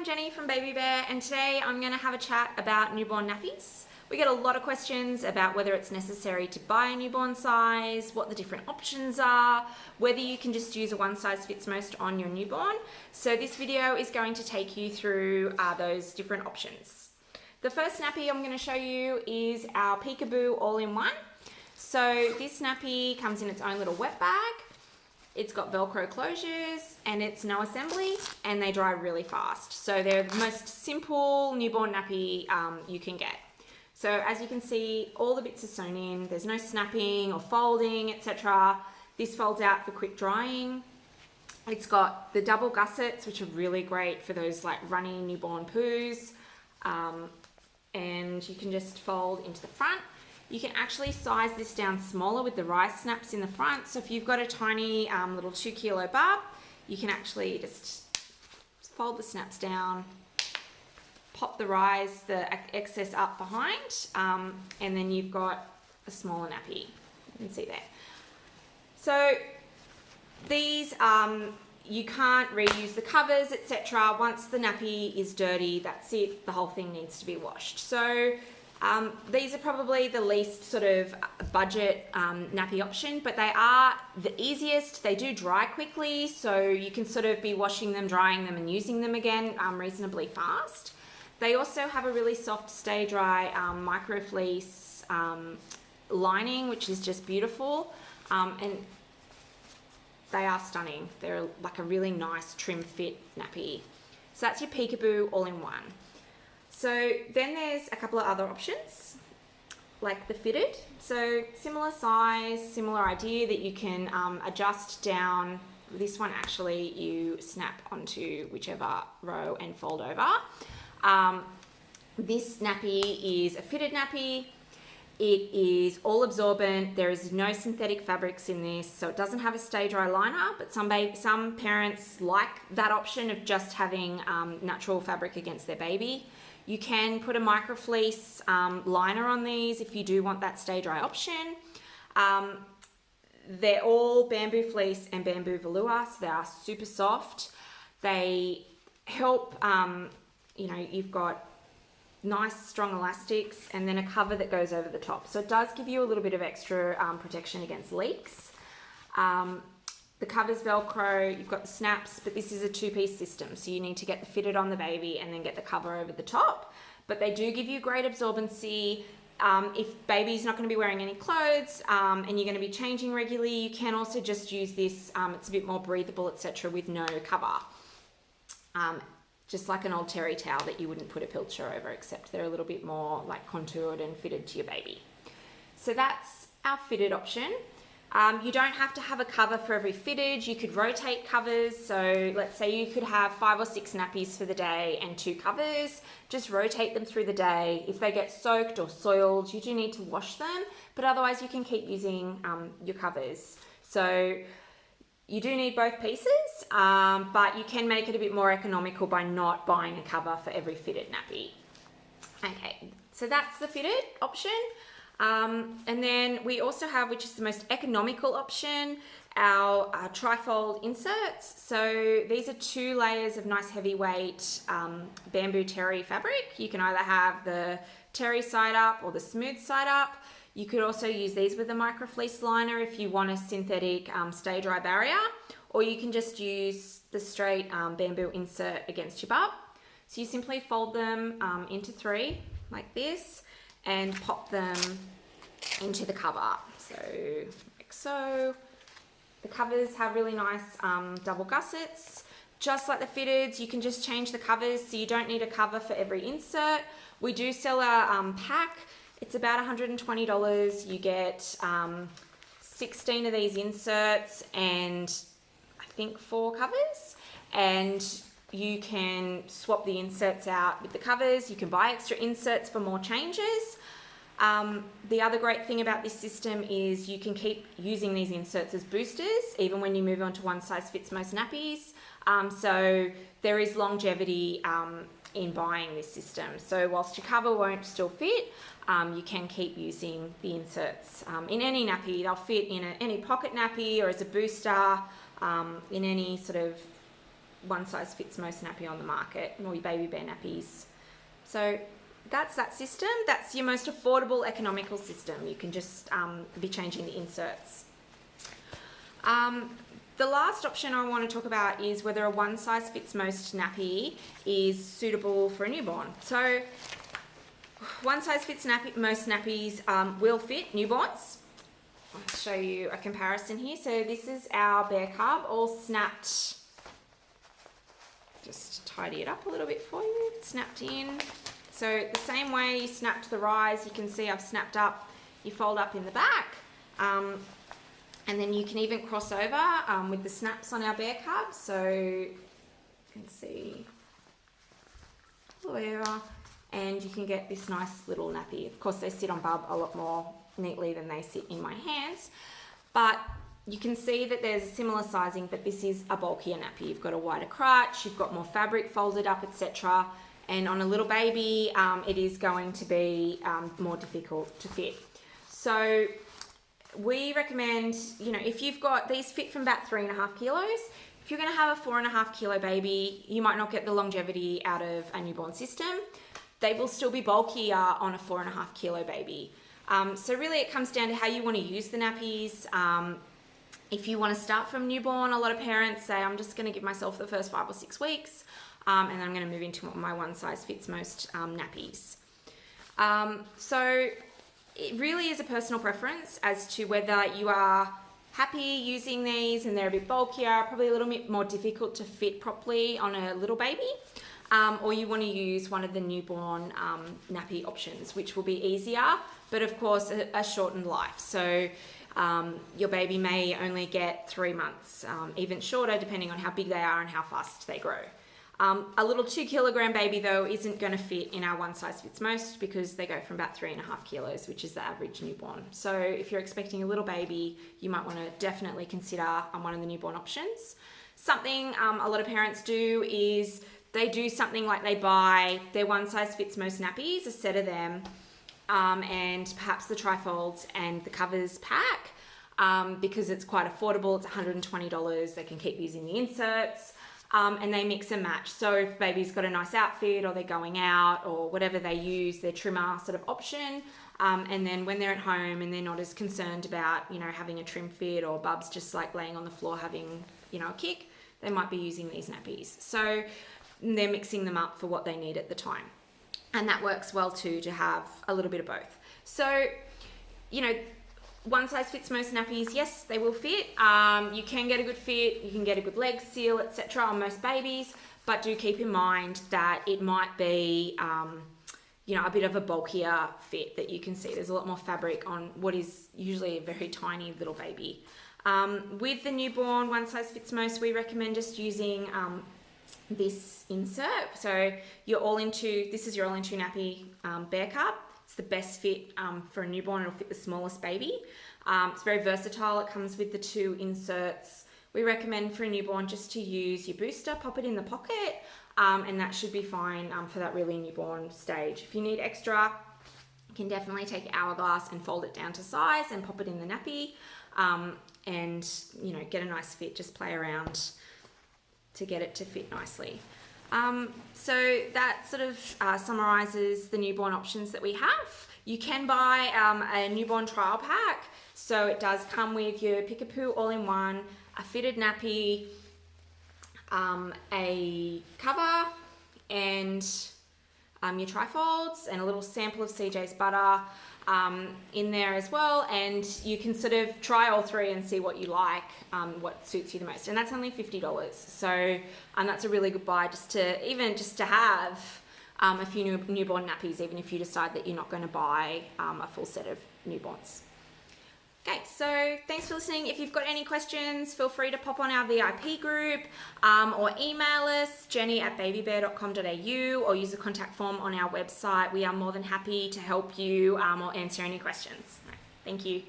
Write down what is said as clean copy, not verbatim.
I'm Jenny from Baby Bear, and today I'm going to have a chat about newborn nappies. We get a lot of questions about whether it's necessary to buy a newborn size, what the different options are, whether you can just use a one size fits most on your newborn. So this video is going to take you through those different options. The first nappy I'm going to show you is our Peekaboo all-in-one. So this nappy comes in its own little wet bag. It's got Velcro closures and it's no assembly, and they dry really fast. So they're the most simple newborn nappy you can get. So as you can see, all the bits are sewn in. There's no snapping or folding, etc. This folds out for quick drying. It's got the double gussets, which are really great for those like runny newborn poos. And you can just fold into the front. You can actually size this down smaller with the rise snaps in the front. So if you've got a tiny little 2 kilo bub, you can actually just fold the snaps down, pop the rise, the excess up behind, and then you've got a smaller nappy. You can see there. So these, you can't reuse the covers, etc. Once the nappy is dirty, that's it. The whole thing needs to be washed. So these are probably the least sort of budget nappy option, but they are the easiest. They do dry quickly, so you can sort of be washing them, drying them, and using them again reasonably fast. They also have a really soft, stay dry micro fleece lining, which is just beautiful, and they are stunning. They're like a really nice trim fit nappy. So that's your Peekaboo all-in-one. So then there's a couple of other options, like the fitted. So similar size, similar idea that you can adjust down. This one actually you snap onto whichever row and fold over. This nappy is a fitted nappy. It is all absorbent. There is no synthetic fabrics in this, so it doesn't have a stay dry liner, but some parents like that option of just having natural fabric against their baby. You can put a micro fleece liner on these if you do want that stay dry option. They're all bamboo fleece and bamboo velour, so they are super soft. They help, you've got nice strong elastics and then a cover that goes over the top. So it does give you a little bit of extra protection against leaks. The cover's Velcro, you've got the snaps, but this is a two-piece system. So you need to get the fitted on the baby and then get the cover over the top. But they do give you great absorbency. If baby's not going to be wearing any clothes and you're going to be changing regularly, you can also just use this. It's a bit more breathable, etc., with no cover. Just like an old terry towel that you wouldn't put a pilcher over, except they're a little bit more like contoured and fitted to your baby. So that's our fitted option. You don't have to have a cover for every fitted. You could rotate covers. So let's say you could have 5 or 6 nappies for the day and 2 covers. Just rotate them through the day. If they get soaked or soiled, you do need to wash them, but otherwise you can keep using your covers. So you do need both pieces, but you can make it a bit more economical by not buying a cover for every fitted nappy. Okay, so that's the fitted option. And then we also have, which is the most economical option, our trifold inserts. So these are 2 layers of nice heavyweight bamboo terry fabric. You can either have the terry side up or the smooth side up. You could also use these with a micro fleece liner if you want a synthetic stay dry barrier, or you can just use the straight bamboo insert against your bub. So you simply fold them into 3 like this and pop them into the cover. So like so. The covers have really nice double gussets. Just like the fitteds, you can just change the covers, so you don't need a cover for every insert. We do sell a pack. It's about $120. You get 16 of these inserts and I think 4 covers. And you can swap the inserts out with the covers. You can buy extra inserts for more changes. The other great thing about this system is you can keep using these inserts as boosters even when you move on to one size fits most nappies. So there is longevity in buying this system. So whilst your cover won't still fit, you can keep using the inserts in any nappy. They'll fit in any pocket nappy or as a booster, in any sort of one size fits most nappy on the market, or your Baby Bear nappies. So that's that system. That's your most affordable, economical system. You can just be changing the inserts. The last option I want to talk about is whether a one size fits most nappy is suitable for a newborn. So one size fits most nappies will fit newborns. I'll show you a comparison here. So this is our bear cub, all snapped. Just tidy it up a little bit for you. Snapped in. So the same way you snapped the rise, you can see I've snapped up. You fold up in the back. And then you can even cross over with the snaps on our bear cub. So you can see over, and you can get this nice little nappy. Of course, they sit on Bub a lot more neatly than they sit in my hands. But you can see that there's a similar sizing, but this is a bulkier nappy. You've got a wider crotch, you've got more fabric folded up, etc. And on a little baby, it is going to be more difficult to fit. So we recommend, if you've got, these fit from about 3.5 kilos. If you're going to have a 4.5 kilo baby, you might not get the longevity out of a newborn system. They will still be bulkier on a 4.5 kilo baby. So really it comes down to how you want to use the nappies. If you want to start from newborn, a lot of parents say, I'm just going to give myself the first 5 or 6 weeks, and then I'm going to move into my one size fits most nappies. So it really is a personal preference as to whether you are happy using these and they're a bit bulkier, probably a little bit more difficult to fit properly on a little baby, or you want to use one of the newborn nappy options, which will be easier, but of course a shortened life. So your baby may only get 3 months, even shorter depending on how big they are and how fast they grow. A little 2 kilogram baby though isn't going to fit in our one size fits most because they go from about 3.5 kilos, which is the average newborn. So if you're expecting a little baby, you might want to definitely consider one of the newborn options. Something a lot of parents do is they do something like they buy their one size fits most nappies, a set of them, and perhaps the trifolds and the covers pack, because it's quite affordable. It's $120. They can keep using the inserts. And they mix and match. So if baby's got a nice outfit or they're going out or whatever, they use their trimmer sort of option. And then when they're at home and they're not as concerned about, having a trim fit, or Bub's just like laying on the floor having, a kick, they might be using these nappies. So they're mixing them up for what they need at the time. And that works well too, to have a little bit of both. So, one size fits most nappies, yes, they will fit. You can get a good fit, you can get a good leg seal, etc. on most babies, but do keep in mind that it might be, a bit of a bulkier fit that you can see. There's a lot more fabric on what is usually a very tiny little baby. With the newborn one size fits most, we recommend just using this insert. So this is your all-in-two nappy bear cub. It's the best fit for a newborn. It'll fit the smallest baby. It's very versatile. It comes with the 2 inserts. We recommend for a newborn just to use your booster, pop it in the pocket, and that should be fine for that really newborn stage. If you need extra, you can definitely take your hourglass and fold it down to size and pop it in the nappy, and get a nice fit. Just play around to get it to fit nicely. So that sort of summarizes the newborn options that we have. You can buy a newborn trial pack. So it does come with your pick-a-poo all-in-one, a fitted nappy, a cover, and your trifolds, and a little sample of CJ's butter in there as well. And you can sort of try all 3 and see what you like, what suits you the most. And that's only $50. So that's a really good buy just to have a few newborn nappies, even if you decide that you're not going to buy a full set of newborns. Okay, so thanks for listening. If you've got any questions, feel free to pop on our VIP group, or email us, jenny@babybear.com.au, or use the contact form on our website. We are more than happy to help you or answer any questions. Thank you.